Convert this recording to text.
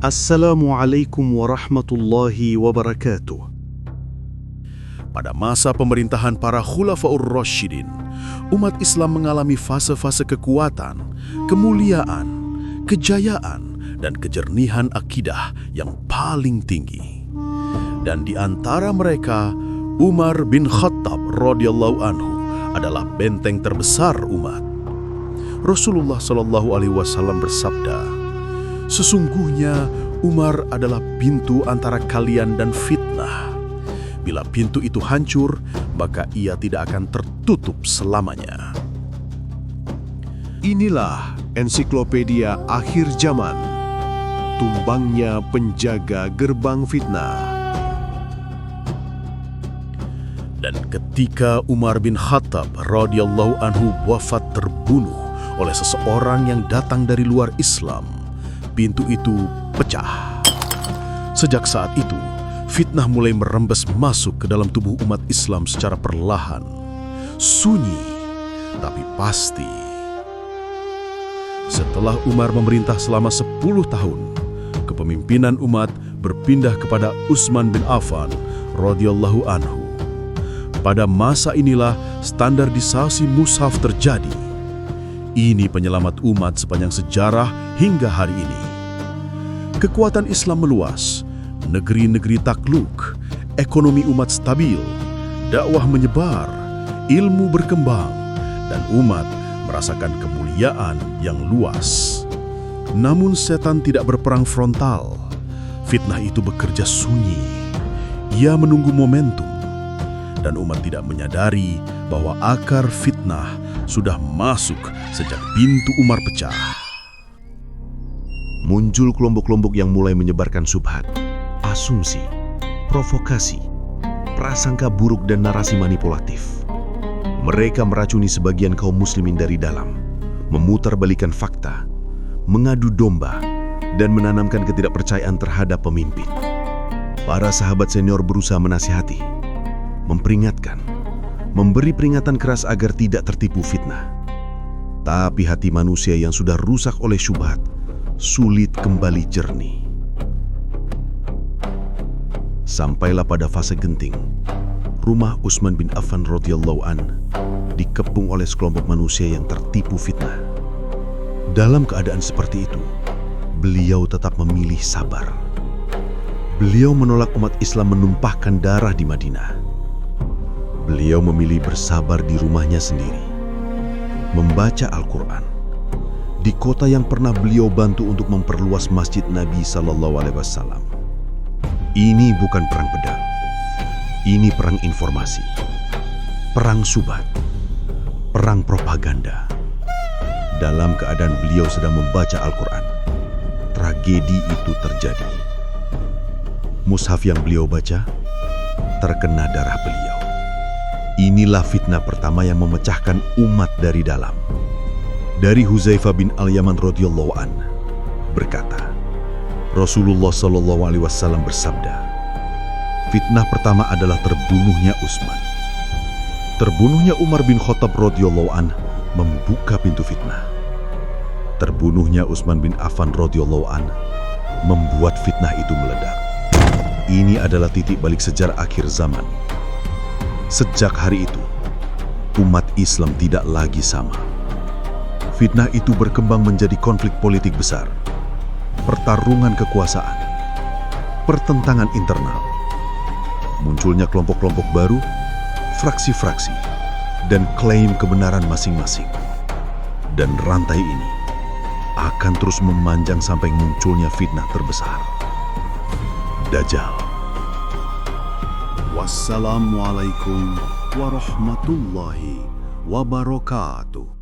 Assalamualaikum warahmatullahi wabarakatuh. Pada masa pemerintahan para Khulafaur Rasyidin, umat Islam mengalami fase-fase kekuatan, kemuliaan, kejayaan, dan kejernihan akidah yang paling tinggi. Dan di antara mereka, Umar bin Khattab radhiyallahu anhu adalah benteng terbesar umat. Rasulullah SAW bersabda, "Sesungguhnya Umar adalah pintu antara kalian dan fitnah. Bila pintu itu hancur, maka ia tidak akan tertutup selamanya." Inilah ensiklopedia akhir zaman. Tumbangnya penjaga gerbang fitnah. Dan ketika Umar bin Khattab radhiyallahu anhu wafat terbunuh oleh seseorang yang datang dari luar Islam, pintu itu pecah. Sejak saat itu, fitnah mulai merembes masuk ke dalam tubuh umat Islam secara perlahan. Sunyi, tapi pasti. Setelah Umar memerintah selama 10 tahun, kepemimpinan umat berpindah kepada Utsman bin Affan radhiyallahu anhu. Pada masa inilah standarisasi mushaf terjadi. Ini penyelamat umat sepanjang sejarah hingga hari ini. Kekuatan Islam meluas, negeri-negeri takluk, ekonomi umat stabil, dakwah menyebar, ilmu berkembang, dan umat merasakan kemuliaan yang luas. Namun setan tidak berperang frontal. Fitnah itu bekerja sunyi. Ia menunggu momentum. Dan umat tidak menyadari bahwa akar fitnah sudah masuk sejak pintu Umar pecah. Muncul kelompok-kelompok yang mulai menyebarkan syubhat, asumsi, provokasi, prasangka buruk dan narasi manipulatif. Mereka meracuni sebagian kaum muslimin dari dalam, memutarbalikkan fakta, mengadu domba, dan menanamkan ketidakpercayaan terhadap pemimpin. Para sahabat senior berusaha menasihati, memperingatkan, memberi peringatan keras agar tidak tertipu fitnah. Tapi hati manusia yang sudah rusak oleh syubhat sulit kembali jernih. Sampailah pada fase genting, rumah Utsman bin Affan radhiyallahu an dikepung oleh sekelompok manusia yang tertipu fitnah. Dalam keadaan seperti itu, beliau tetap memilih sabar. Beliau menolak umat Islam menumpahkan darah di Madinah. Beliau memilih bersabar di rumahnya sendiri, membaca Al-Quran, di kota yang pernah beliau bantu untuk memperluas masjid Nabi SAW. Ini bukan perang pedang, ini perang informasi, perang syubhat, perang propaganda. Dalam keadaan beliau sedang membaca Al-Quran, tragedi itu terjadi. Mushaf yang beliau baca terkena darah beliau. Inilah fitnah pertama yang memecahkan umat dari dalam. Dari Hudzaifah bin Al-Yaman radhiyallahu an berkata, Rasulullah SAW bersabda, fitnah pertama adalah terbunuhnya Utsman. Terbunuhnya Umar bin Khattab radhiyallahu an membuka pintu fitnah. Terbunuhnya Utsman bin Affan radhiyallahu an membuat fitnah itu meledak. Ini adalah titik balik sejarah akhir zaman. Sejak hari itu, umat Islam tidak lagi sama. Fitnah itu berkembang menjadi konflik politik besar, pertarungan kekuasaan, pertentangan internal. Munculnya kelompok-kelompok baru, fraksi-fraksi, dan klaim kebenaran masing-masing. Dan rantai ini akan terus memanjang sampai munculnya fitnah terbesar, Dajjal. Wassalamualaikum warahmatullahi wabarakatuh.